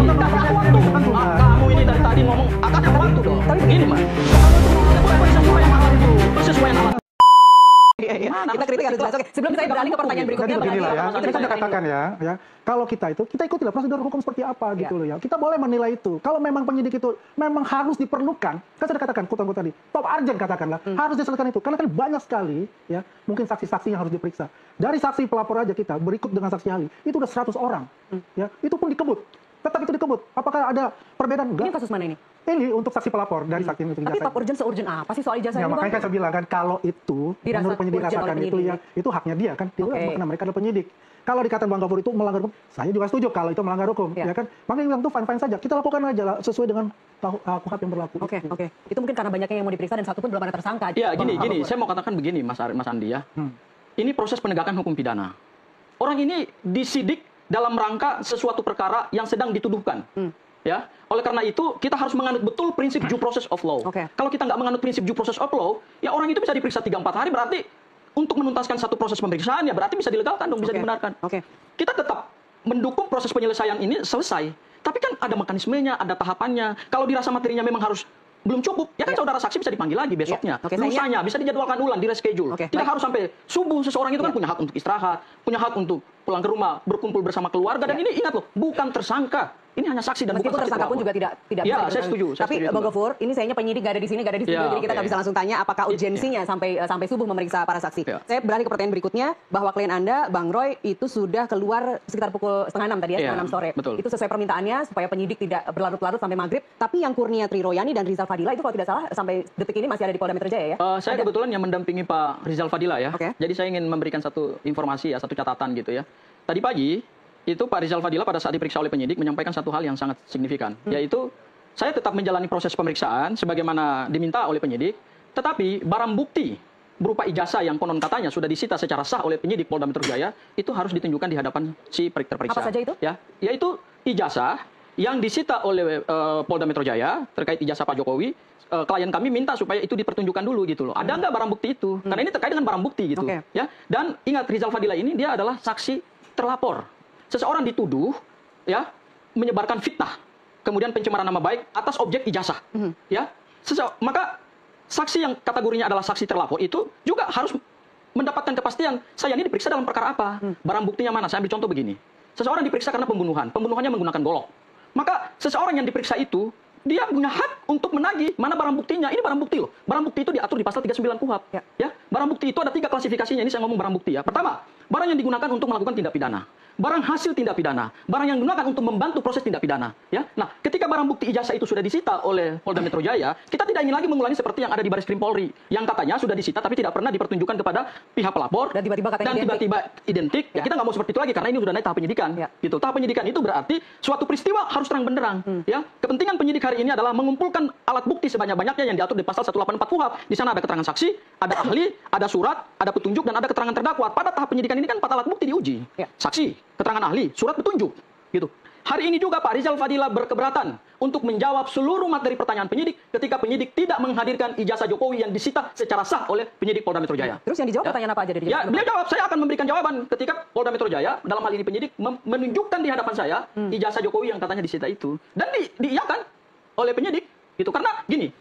Kamu ini dari tadi ngomong akan ada waktu dong. Tapi Begini, Mas. Sesuai nama. Kita kritik harus jelas. Oke, sebelum saya beralih ke pertanyaan berikutnya, Jadi beginilah ya, Itu kita katakan ya, kalau kita itu, kita ikutilah prosedur hukum seperti apa gitu loh ya. Kita boleh menilai itu. Kalau memang penyidik itu memang harus diperlukan, kan saya katakan, kutang tadi, top urgent katakanlah, harus diselesaikan itu. Karena kan banyak sekali ya, mungkin saksi-saksi yang harus diperiksa. Dari saksi pelapor aja kita, berikut dengan saksi ahli, itu udah 100 orang. Ya, itu pun dikebut. Tetap itu dikebut. Apakah ada perbedaan? Enggak. Ini kasus mana ini? Ini untuk saksi pelapor dari saksi untuk Tapi ijazah. top urgent se-urgent apa sih soal ijazah Ya, ini, makanya Bang? kan saya bilang kan kalau itu Dirasa menurut penyidik urgent oleh rasakan itu penyidik. ya itu haknya dia kan. Dia Oke. karena mereka adalah penyidik. Kalau dikatakan Bang Gafur itu melanggar hukum, saya juga setuju kalau itu melanggar hukum, Ya. ya kan. Makanya bilang itu fine-fine saja. Kita lakukan aja lah, sesuai dengan KUHP yang berlaku. Oke. Itu mungkin karena banyaknya yang mau diperiksa dan satu pun belum ada tersangka. Ya, Bang gini. Gafur. Saya mau katakan begini, Mas Andi ya. Ini proses penegakan hukum pidana. Orang ini disidik dalam rangka sesuatu perkara yang sedang dituduhkan. Ya, oleh karena itu kita harus menganut betul prinsip due process of law. Oke. Kalau kita nggak menganut prinsip due process of law, ya orang itu bisa diperiksa 3-4 hari, berarti untuk menuntaskan satu proses pemeriksaan ya berarti bisa dilegalkan dong, bisa Oke. dibenarkan. Oke. Kita tetap mendukung proses penyelesaian ini selesai. Tapi kan ada mekanismenya, ada tahapannya. Kalau dirasa materinya memang harus belum cukup, ya kan saudara saksi bisa dipanggil lagi besoknya. Oke, sayangnya- Lusanya bisa dijadwalkan ulang, di reschedule. Oke, Tidak baik. harus sampai subuh. Seseorang itu kan punya hak untuk istirahat, punya hak untuk pulang ke rumah, berkumpul bersama keluarga. Dan ini ingat loh, bukan tersangka. Ini hanya saksi dan Meskipun bukan saksi tersangka pun pelapor. juga tidak Ya, bisa saya diperiksa. setuju. Tapi Bang Gafur, ini sayangnya penyidik gak ada di sini, gak ada di studio, Ya, jadi kita oke. nggak bisa langsung tanya apakah urgensinya sampai subuh memeriksa para saksi. Ya. Saya beralih ke pertanyaan berikutnya, bahwa klien Anda, Bang Roy, itu sudah keluar sekitar pukul 5:30 tadi ya, Ya, 5:06 sore. betul. Itu sesuai permintaannya supaya penyidik tidak berlarut-larut sampai maghrib. Tapi yang Kurnia Triroyani dan Rizal Fadila itu kalau tidak salah sampai detik ini masih ada di Polda Metro Jaya ya? Saya kebetulan yang mendampingi Pak Rizal Fadila ya. Oke. Jadi saya ingin memberikan satu informasi ya, satu catatan gitu ya. Tadi pagi itu Pak Rizal Fadila pada saat diperiksa oleh penyidik menyampaikan satu hal yang sangat signifikan, yaitu saya tetap menjalani proses pemeriksaan sebagaimana diminta oleh penyidik, tetapi barang bukti berupa ijazah yang konon katanya sudah disita secara sah oleh penyidik Polda Metro Jaya itu harus ditunjukkan di hadapan si terperiksa. Apa saja itu? Ya, yaitu ijazah yang disita oleh Polda Metro Jaya terkait ijazah Pak Jokowi. Klien kami minta supaya itu dipertunjukkan dulu gitu loh. Ada nggak barang bukti itu? Karena ini terkait dengan barang bukti gitu. Oke. Ya. Dan ingat Rizal Fadila ini dia adalah saksi terlapor. Seseorang dituduh ya menyebarkan fitnah, kemudian pencemaran nama baik atas objek ijazah. Ya. Maka saksi yang kategorinya adalah saksi terlapor itu juga harus mendapatkan kepastian saya ini diperiksa dalam perkara apa. Barang buktinya mana? Saya ambil contoh begini. Seseorang diperiksa karena pembunuhan. Pembunuhannya menggunakan golok. Maka seseorang yang diperiksa itu dia punya hak untuk menagih mana barang buktinya. Ini barang bukti loh. Barang bukti itu diatur di pasal 39 KUHP. Ya. Barang bukti itu ada 3 klasifikasinya. Ini saya ngomong barang bukti ya. Pertama, barang yang digunakan untuk melakukan tindak pidana. Barang hasil tindak pidana. Barang yang digunakan untuk membantu proses tindak pidana. Ya. Nah, ketika barang bukti ijazah itu sudah disita oleh Polda Metro Jaya, kita tidak ingin lagi mengulangi seperti yang ada di Bareskrim Polri. Yang katanya sudah disita tapi tidak pernah dipertunjukkan kepada pihak pelapor. Dan tiba-tiba katanya identik. Ya. Kita nggak mau seperti itu lagi karena ini sudah naik tahap penyidikan. Ya. Gitu. Tahap penyidikan itu berarti suatu peristiwa harus terang benderang. Ya. Kepentingan penyidik hari ini adalah mengumpulkan alat bukti sebanyak-banyaknya yang diatur di pasal 184 KUHP. Di sana ada keterangan saksi, ada ahli, ada surat, ada petunjuk dan ada keterangan terdakwa. Pada tahap penyidikan ini kan 4 alat bukti diuji. Ya. Saksi, keterangan ahli, surat petunjuk. Gitu. Hari ini juga Pak Rizal Fadila berkeberatan untuk menjawab seluruh materi pertanyaan penyidik ketika penyidik tidak menghadirkan ijazah Jokowi yang disita secara sah oleh penyidik Polda Metro Jaya. Terus yang dijawab pertanyaan apa aja dari Ya, beliau jawab, saya akan memberikan jawaban ketika Polda Metro Jaya, dalam hal ini penyidik, menunjukkan di hadapan saya ijazah Jokowi yang katanya disita itu. Dan diiyakan oleh penyidik. Gitu. Karena gini,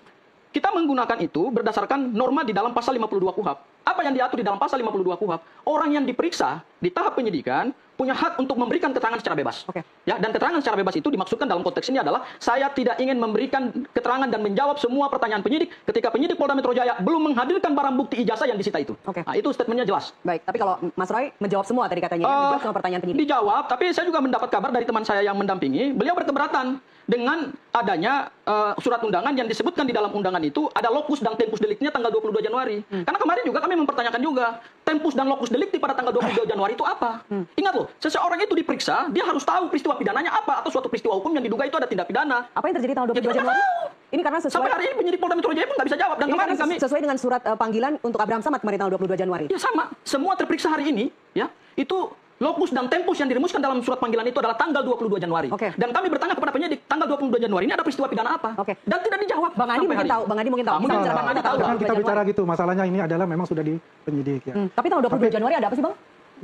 kita menggunakan itu berdasarkan norma di dalam pasal 52 KUHP. Apa yang diatur di dalam pasal 52 KUHP? Orang yang diperiksa di tahap penyidikan punya hak untuk memberikan keterangan secara bebas. Oke. Ya, dan keterangan secara bebas itu dimaksudkan dalam konteks ini adalah saya tidak ingin memberikan keterangan dan menjawab semua pertanyaan penyidik ketika penyidik Polda Metro Jaya belum menghadirkan barang bukti ijazah yang disita itu. Oke. Nah, itu statementnya jelas. Baik, tapi kalau Mas Roy menjawab semua tadi katanya, menjawab semua pertanyaan penyidik. Dijawab, tapi saya juga mendapat kabar dari teman saya yang mendampingi, beliau berkeberatan dengan adanya surat undangan yang disebutkan di dalam undangan itu ada lokus dan tempus deliktinya tanggal 22 Januari. Karena kemarin juga kami mempertanyakan juga tempus dan lokus delikti pada tanggal 22 Januari itu apa. Ingat loh, seseorang itu diperiksa, dia harus tahu peristiwa pidananya apa atau suatu peristiwa hukum yang diduga itu ada tindak pidana. Apa yang terjadi tanggal 22 Ya, kita Januari? tahu. Ini karena sesuai Sampai hari ini penyidik Polda Metro Jaya pun nggak bisa jawab. Dan ini kemarin karena kami sesuai dengan surat panggilan untuk Abraham Samad kemarin tanggal 22 Januari. ya sama, semua terperiksa hari ini ya itu lokus dan tempus yang dirumuskan dalam surat panggilan itu adalah tanggal 22 Januari. Oke. Dan kami bertanya kepada penyidik, tanggal 22 Januari ini ada peristiwa pidana apa? Oke. Dan tidak dijawab. Bang Adi sampai mungkin hari tahu, ini. Bang Adi mungkin tahu. Ah, Kita mungkin bicarakan Bang Adi tahu. Jangan 22 kita bicara Januari. gitu, masalahnya ini adalah memang sudah di penyidik ya. Tapi tanggal 22 Januari ada apa sih, Bang?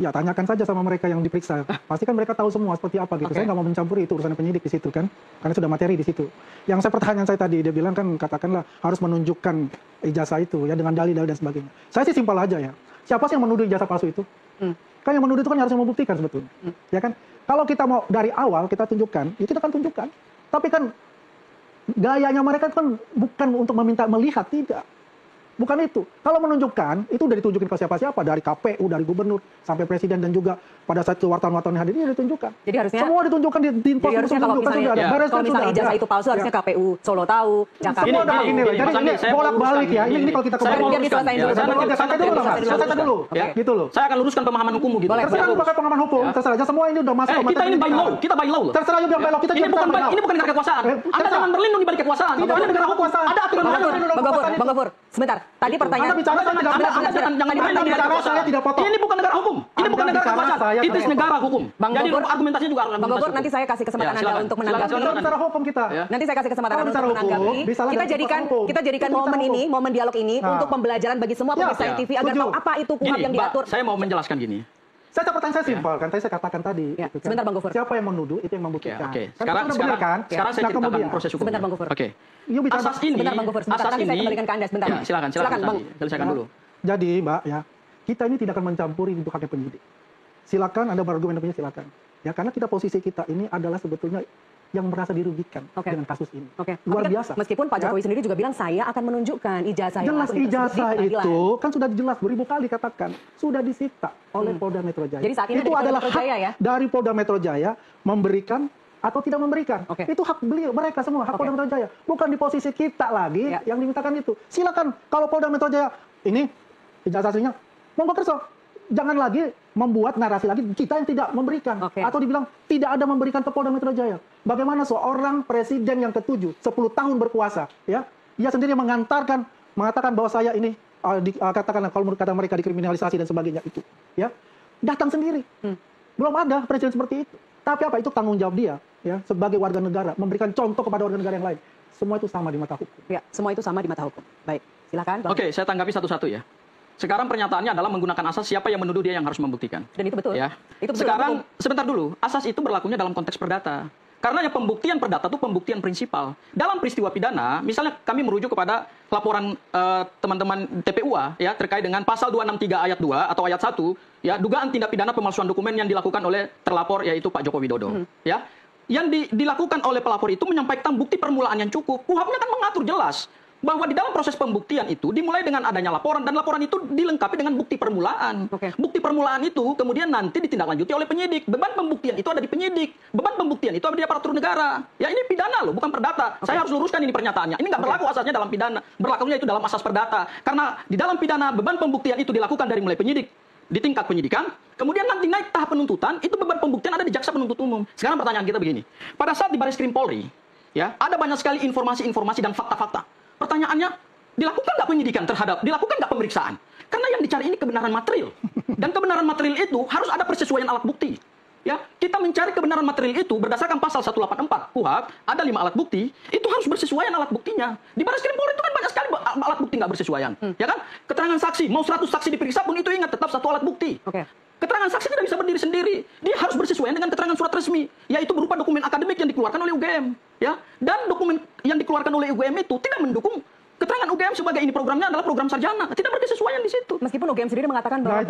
Ya tanyakan saja sama mereka yang diperiksa. Pasti kan mereka tahu semua seperti apa gitu. Saya nggak mau mencampuri itu urusan penyidik di situ kan, karena sudah materi di situ. Yang pertanyaan saya tadi dia bilang kan katakanlah harus menunjukkan ijazah itu ya dengan dalil-dalil dan sebagainya. Saya sih simpel aja ya. Siapa sih yang menuduh ijazah palsu itu? Kan yang menuduh itu kan harus membuktikan sebetulnya. Ya kan? Kalau kita mau dari awal kita tunjukkan, ya kita akan tunjukkan. Tapi kan gayanya mereka kan bukan untuk meminta melihat, tidak. Bukan itu. Kalau menunjukkan, itu udah ditunjukin ke siapa-siapa, dari KPU, dari gubernur, sampai presiden, dan juga pada saat wartawan-wartawan yang hadir, ini ditunjukkan. Jadi harusnya semua ditunjukkan di info harusnya kalau misalnya ijazah itu palsu, harusnya KPU Solo tahu, Jakarta. Semua udah begini loh. Jadi ini bolak-balik ya. Ini kalau kita Saya mau kembali. Santai dulu. Gitu loh. Saya akan luruskan pemahaman hukummu gitu. Terserah pakai pengalaman hukum. Terserah aja semua ini udah masuk. Kita ini by law. Kita by law loh. Terserah aja bilang by law. Kita ini bukan negara kekuasaan. Anda jangan berlindung di balik kekuasaan. Ini negara hukum. Ada aturan. Bang Gofur, sebentar. Tadi pertanyaan ini bukan negara hukum. Ini bukan negara kekuasaan. Itu negara hukum. Jadi argumentasinya juga Bang Gofur, nanti saya kasih kesempatan Anda untuk menanggapi. Bicara hukum kita. Nanti saya kasih kesempatan Anda untuk menanggapi. Kita jadikan momen dialog ini untuk pembelajaran bagi semua pemirsa TV agar tahu apa itu KUHAP yang diatur. Saya mau menjelaskan gini. Pertanyaan saya simpel kan, tadi saya katakan tadi. Sebentar Bang Gofur. Siapa yang menuduh itu yang membuktikan. Sekarang saya ceritakan proses hukum. Sebentar Bang Gofur. Asas ini. Sebentar Bang Gofur. Sebentar, nanti saya kembalikan ke Anda sebentar. Silakan Bang. Selesaikan dulu. Jadi Mbak ya, kita ini tidak akan mencampuri itu haknya penyidik. Silakan Anda berargumen punya silakan. Ya karena posisi kita ini adalah sebetulnya yang merasa dirugikan dengan kasus ini. Luar biasa. Meskipun Pak Jokowi sendiri juga bilang saya akan menunjukkan ijazah yang jelas ijazah itu kan sudah jelas beribu kali katakan sudah disita oleh Polda Metro Jaya. Jadi saat ini itu adalah hak ya? dari Polda Metro Jaya memberikan atau tidak memberikan. Itu hak beliau mereka semua, hak Polda Metro Jaya. Bukan di posisi kita lagi yang dimintakan itu. Silakan kalau Polda Metro Jaya ini ijazah aslinya monggo kerso. Jangan lagi membuat narasi lagi kita yang tidak memberikan atau dibilang tidak ada memberikan ke Polda Metro Jaya. Bagaimana seorang presiden yang ke-7 10 tahun berkuasa ya, dia sendiri mengatakan bahwa saya ini katakanlah kalau menurut kata mereka dikriminalisasi dan sebagainya itu ya. Datang sendiri. Belum ada presiden seperti itu. Tapi apa itu tanggung jawab dia ya sebagai warga negara memberikan contoh kepada warga negara yang lain. Semua itu sama di mata hukum. Ya, semua itu sama di mata hukum. Baik, silakan. Oke, saya tanggapi satu-satu ya. Sekarang pernyataannya adalah menggunakan asas siapa yang menuduh dia yang harus membuktikan. Dan itu betul. Ya. Itu betul. Sekarang sebentar dulu, asas itu berlakunya dalam konteks perdata. Karena yang pembuktian perdata itu pembuktian prinsipal. Dalam peristiwa pidana, misalnya kami merujuk kepada laporan teman-teman TPUA ya terkait dengan pasal 263 ayat 2 atau ayat 1 ya dugaan tindak pidana pemalsuan dokumen yang dilakukan oleh terlapor yaitu Pak Joko Widodo. Ya. Yang dilakukan oleh pelapor itu menyampaikan bukti permulaan yang cukup. KUHAP-nya kan mengatur jelas bahwa di dalam proses pembuktian itu dimulai dengan adanya laporan dan laporan itu dilengkapi dengan bukti permulaan. Bukti permulaan itu kemudian nanti ditindaklanjuti oleh penyidik. Beban pembuktian itu ada di penyidik. Beban pembuktian itu ada di aparatur negara. Ya ini pidana loh, bukan perdata. Saya harus luruskan ini pernyataannya. Ini nggak berlaku asasnya dalam pidana. Berlakunya itu dalam asas perdata. Karena di dalam pidana beban pembuktian itu dilakukan dari mulai penyidik di tingkat penyidikan, kemudian nanti naik tahap penuntutan, itu beban pembuktian ada di jaksa penuntut umum. Sekarang pertanyaan kita begini. Pada saat di Bareskrim Polri, ya, ada banyak sekali informasi-informasi dan fakta-fakta. Pertanyaannya, dilakukan nggak penyidikan dilakukan nggak pemeriksaan? Karena yang dicari ini kebenaran material. Dan kebenaran material itu harus ada persesuaian alat bukti. Ya, kita mencari kebenaran material itu berdasarkan pasal 184 KUHAP, ada 5 alat bukti, itu harus bersesuaian alat buktinya. Di Bareskrim Polri itu kan banyak sekali alat bukti nggak bersesuaian. Ya kan? Keterangan saksi, mau 100 saksi diperiksa pun itu ingat tetap satu alat bukti. Keterangan saksi tidak bisa berdiri sendiri. Dia harus bersesuaian dengan keterangan surat resmi, yaitu berupa dokumen akademik yang dikeluarkan oleh UGM. Ya, dan dokumen yang dikeluarkan oleh UGM itu tidak mendukung keterangan UGM sebagai ini programnya adalah program sarjana. Tidak berkesesuaian di situ. Meskipun UGM sendiri mengatakan bahwa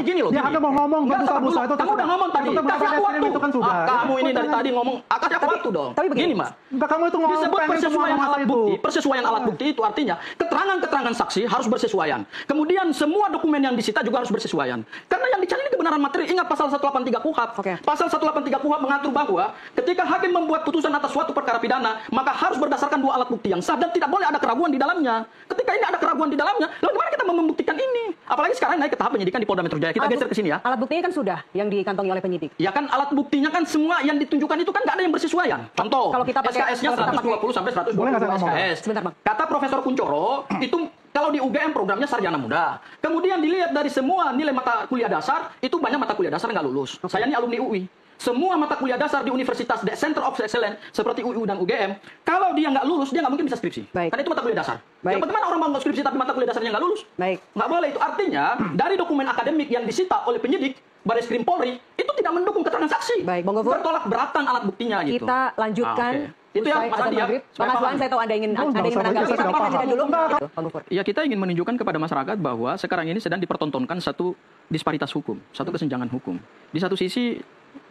gini loh. Dia hanya mau ngomong berdosa-dosa itu. Kamu udah ngomong tadi. Kasih aku waktu. Itu kan sudah. Kamu ini dari tadi ngomong, kasih aku waktu dong. Tapi begini, Mbak. Kamu itu ngomong disebut persesuaian alat bukti. Persesuaian alat bukti itu artinya keterangan-keterangan saksi harus bersesuaian. Kemudian semua dokumen yang disita juga harus bersesuaian. Karena yang dicari ini kebenaran material. Ingat pasal 183 KUHAP. Pasal 183 KUHAP mengatur bahwa ketika hakim membuat putusan atas suatu perkara pidana, maka harus berdasarkan 2 alat bukti yang sah dan tidak boleh ada keraguan di dalamnya. Ketika ini ada keraguan di dalamnya, lalu gimana kita membuktikan ini? Apalagi sekarang naik ke tahap penyidikan di Polda Metro Jaya. Kita geser ke sini ya. Alat buktinya kan sudah yang dikantongi oleh penyidik. Ya kan alat buktinya kan semua yang ditunjukkan itu kan nggak ada yang bersesuaian. Contoh, kalau kita pakai SKS-nya 120 sampai 120 SKS. Sebentar, Bang. Kata Profesor Kuncoro, itu kalau di UGM programnya sarjana muda. Kemudian dilihat dari semua nilai mata kuliah dasar, itu banyak mata kuliah dasar nggak lulus. Saya ini alumni UI. semua mata kuliah dasar di Universitas Center of Excellence seperti UU dan UGM, kalau dia nggak lulus, dia nggak mungkin bisa skripsi. Karena itu mata kuliah dasar. Yang bagaimana orang mau skripsi tapi mata kuliah dasarnya nggak lulus? Nggak boleh itu. Artinya, dari dokumen akademik yang disita oleh penyidik, Bareskrim Polri, itu tidak mendukung keterangan saksi. Bertolak belakang alat buktinya gitu. Kita lanjutkan. Itu ya, Mas Andi ya. Mas Aswan, saya tahu Anda ingin menanggapi. Ya, kita ingin menunjukkan kepada masyarakat bahwa sekarang ini sedang dipertontonkan satu disparitas hukum, satu kesenjangan hukum. Di satu sisi,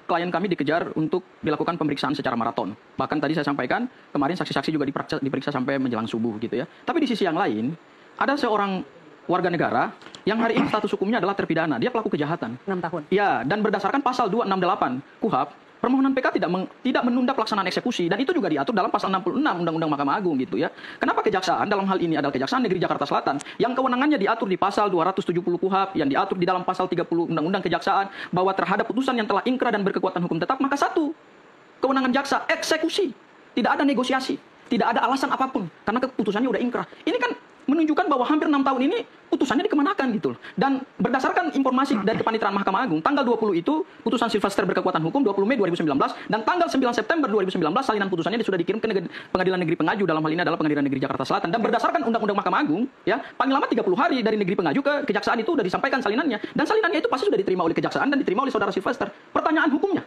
klien kami dikejar untuk dilakukan pemeriksaan secara maraton. Bahkan tadi saya sampaikan, kemarin saksi-saksi juga diperiksa sampai menjelang subuh gitu ya. Tapi di sisi yang lain, ada seorang warga negara yang hari ini status hukumnya adalah terpidana. Dia pelaku kejahatan. 6 tahun. Ya, dan berdasarkan pasal 268 KUHP, permohonan PK tidak menunda pelaksanaan eksekusi, dan itu juga diatur dalam pasal 66 Undang-Undang Mahkamah Agung gitu ya. Kenapa kejaksaan dalam hal ini adalah Kejaksaan Negeri Jakarta Selatan yang kewenangannya diatur di pasal 270 KUHP, yang diatur di dalam pasal 30 Undang-Undang Kejaksaan, bahwa terhadap putusan yang telah ingkrah dan berkekuatan hukum tetap, maka satu, kewenangan jaksa eksekusi. Tidak ada negosiasi, tidak ada alasan apapun karena keputusannya udah ingkrah. Ini kan menunjukkan bahwa hampir 6 tahun ini putusannya dikemanakan gitu. Dan berdasarkan informasi dari Kepaniteraan Mahkamah Agung, tanggal 20 itu putusan Silvester berkekuatan hukum 20 Mei 2019, dan tanggal 9 September 2019 salinan putusannya sudah dikirim ke Pengadilan Negeri Pengaju, dalam hal ini adalah Pengadilan Negeri Jakarta Selatan. Dan berdasarkan Undang-Undang Mahkamah Agung, ya, paling lama 30 hari dari Negeri Pengaju ke Kejaksaan itu sudah disampaikan salinannya, dan salinannya itu pasti sudah diterima oleh Kejaksaan dan diterima oleh saudara Silvester. Pertanyaan hukumnya,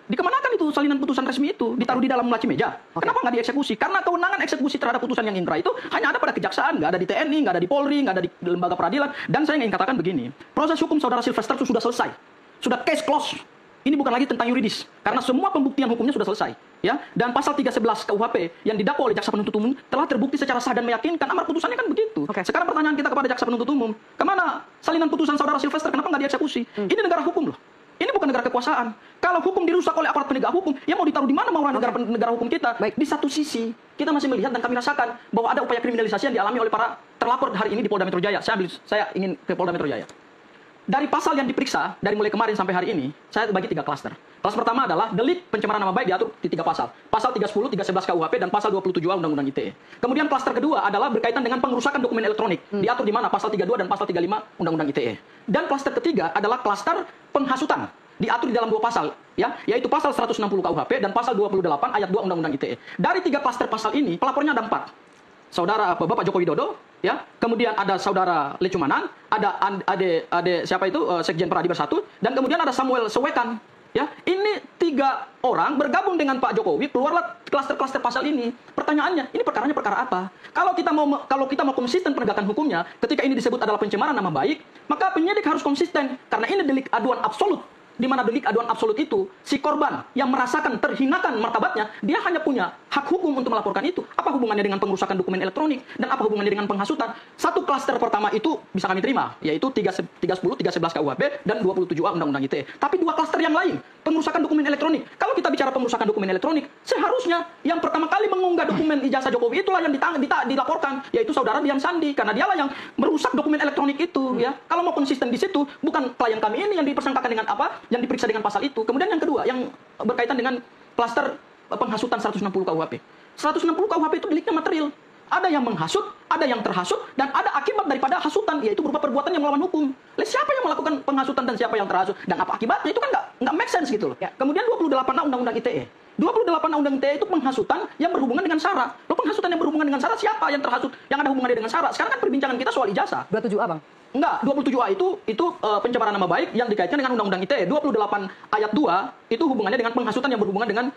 dikemanakan itu salinan putusan resmi itu? Ditaruh di dalam laci meja. Kenapa nggak dieksekusi? Karena kewenangan eksekusi terhadap putusan yang ingkrah itu hanya ada pada Kejaksaan, nggak ada di TNI, nggak ada di Polri, nggak ada di lembaga peradilan. Dan saya ingin katakan begini, proses hukum saudara Silvester itu sudah selesai, sudah case close. Ini bukan lagi tentang yuridis, karena semua pembuktian hukumnya sudah selesai, ya. Dan pasal 311 KUHP yang didakwa oleh jaksa penuntut umum telah terbukti secara sah dan meyakinkan. Amar putusannya kan begitu. Sekarang pertanyaan kita kepada jaksa penuntut umum, kemana salinan putusan saudara Silvester? Kenapa nggak dieksekusi? Ini negara hukum loh. Ini bukan negara kekuasaan. Kalau hukum dirusak oleh aparat penegak hukum, ya mau ditaruh di mana mau negara hukum kita? Di satu sisi, kita masih melihat dan kami rasakan bahwa ada upaya kriminalisasi yang dialami oleh para terlapor hari ini di Polda Metro Jaya. Saya ingin ke Polda Metro Jaya. Dari pasal yang diperiksa, dari mulai kemarin sampai hari ini, saya bagi 3 klaster. Kelas pertama adalah delik pencemaran nama baik diatur di 3 pasal. Pasal 310, 311 KUHP, dan pasal 27A Undang-Undang ITE. Kemudian klaster kedua adalah berkaitan dengan pengerusakan dokumen elektronik. Diatur di mana? Pasal 32 dan pasal 35 Undang-Undang ITE. Dan klaster ketiga adalah klaster penghasutan. Diatur di dalam 2 pasal, ya, yaitu pasal 160 KUHP dan pasal 28 ayat 2 Undang-Undang ITE. Dari 3 klaster pasal ini, pelapornya ada 4. Saudara Bapak Joko Widodo, ya, kemudian ada saudara Lecumanan, ada ade siapa itu Sekjen Peradi Bersatu, dan kemudian ada Samuel Sewekan, ya. Ini 3 orang bergabung dengan Pak Jokowi, keluarlah klaster-klaster pasal ini. Pertanyaannya, ini perkaranya perkara apa? Kalau kita mau konsisten penegakan hukumnya, ketika ini disebut adalah pencemaran nama baik, maka penyidik harus konsisten, karena ini delik aduan absolut. Di mana delik aduan absolut itu, si korban yang merasakan terhinakan martabatnya, dia hanya punya hak hukum untuk melaporkan itu. Apa hubungannya dengan pengerusakan dokumen elektronik, dan apa hubungannya dengan penghasutan? Satu klaster pertama itu bisa kami terima, yaitu 310, 311 KUHP, dan 27A Undang-Undang ITE. Tapi 2 klaster yang lain, pengerusakan dokumen elektronik. Kalau kita bicara pengerusakan dokumen elektronik, seharusnya yang pertama kali mengunggah dokumen ijazah Jokowi itulah yang dilaporkan, yaitu saudara Dian Sandi, karena dialah yang merusak dokumen elektronik itu, ya. Kalau mau konsisten di situ, bukan klien kami ini yang dipersangkakan dengan apa? Yang diperiksa dengan pasal itu. Kemudian yang kedua, yang berkaitan dengan klaster penghasutan 160 KUHP. 160 KUHP itu deliknya material. Ada yang menghasut, ada yang terhasut, dan ada akibat daripada hasutan, yaitu berupa perbuatan yang melawan hukum. Siapa yang melakukan penghasutan dan siapa yang terhasut? Dan apa akibatnya? Itu kan nggak make sense gitu loh. Ya. Kemudian 28A Undang-Undang ITE. 28A Undang-Undang ITE itu penghasutan yang berhubungan dengan SARA. Loh, penghasutan yang berhubungan dengan SARA, siapa yang terhasut? Yang ada hubungannya dengan SARA. Sekarang kan perbincangan kita soal ijazah. 27A, Bang? Enggak, 27A itu pencemaran nama baik yang dikaitkan dengan Undang-Undang ITE. 28 ayat 2 itu hubungannya dengan penghasutan yang berhubungan dengan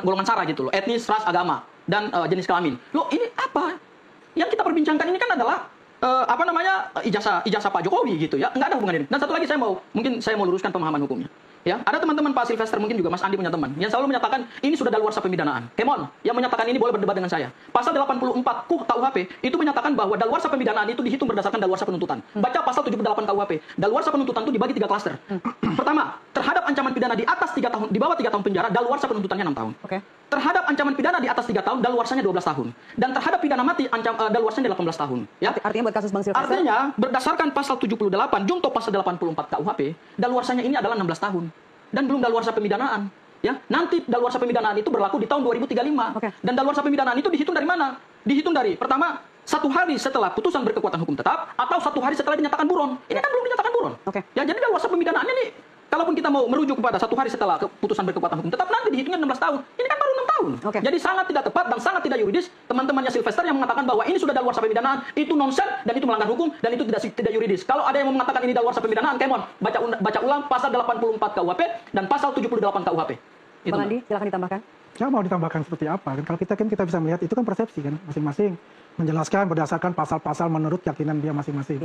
golongan SARA gitu loh, etnis, ras, agama, dan jenis kelamin. Loh, ini apa? Yang kita perbincangkan ini kan adalah ijazah Pak Jokowi gitu ya. Enggak ada hubungannya. Dan satu lagi saya mau luruskan pemahaman hukumnya. Ya, ada teman-teman Pak Silvester, mungkin juga Mas Andi punya teman yang selalu menyatakan ini sudah daluarsa pemidanaan. Kemon yang menyatakan ini boleh berdebat dengan saya. Pasal 84 KUHP itu menyatakan bahwa daluarsa pemidanaan itu dihitung berdasarkan daluarsa penuntutan. Baca pasal 78 KUHP. Daluarsa penuntutan itu dibagi 3 klaster. Pertama, terhadap ancaman pidana di atas 3 tahun, di bawah 3 tahun penjara, daluarsa penuntutannya 6 tahun. Terhadap ancaman pidana di atas 3 tahun, daluarsanya 12 tahun. Dan terhadap pidana mati, daluarsanya 18 tahun. Ya? Artinya buat kasus Bang Silvester? Artinya, berdasarkan pasal 78, junto pasal 84 KUHP, daluarsanya ini adalah 16 tahun. Dan belum daluarsa pemidanaan. Ya, nanti daluarsa pemidanaan itu berlaku di tahun 2035. Dan daluarsa pemidanaan itu dihitung dari mana? Dihitung dari, pertama, 1 hari setelah putusan berkekuatan hukum tetap, atau 1 hari setelah dinyatakan buron. Ini kan belum dinyatakan buron. Ya, jadi daluarsa pemidanaannya nih kalaupun kita mau merujuk kepada 1 hari setelah keputusan berkekuatan hukum, tetap nanti dihitungnya 16 tahun. Ini kan baru 6 tahun. Jadi sangat tidak tepat dan sangat tidak yuridis teman-temannya Sylvester yang mengatakan bahwa ini sudah daluarsa pemidanaan, itu nonsens dan itu melanggar hukum dan itu tidak yuridis. Kalau ada yang mau mengatakan ini daluarsa pemidanaan, kemon baca ulang pasal 84 KUHP dan pasal 78 KUHP. Bang Andi, silakan ditambahkan. Ya mau ditambahkan seperti apa kan? Kalau kita bisa melihat itu kan persepsi kan masing-masing menjelaskan berdasarkan pasal-pasal menurut keyakinan dia masing-masing.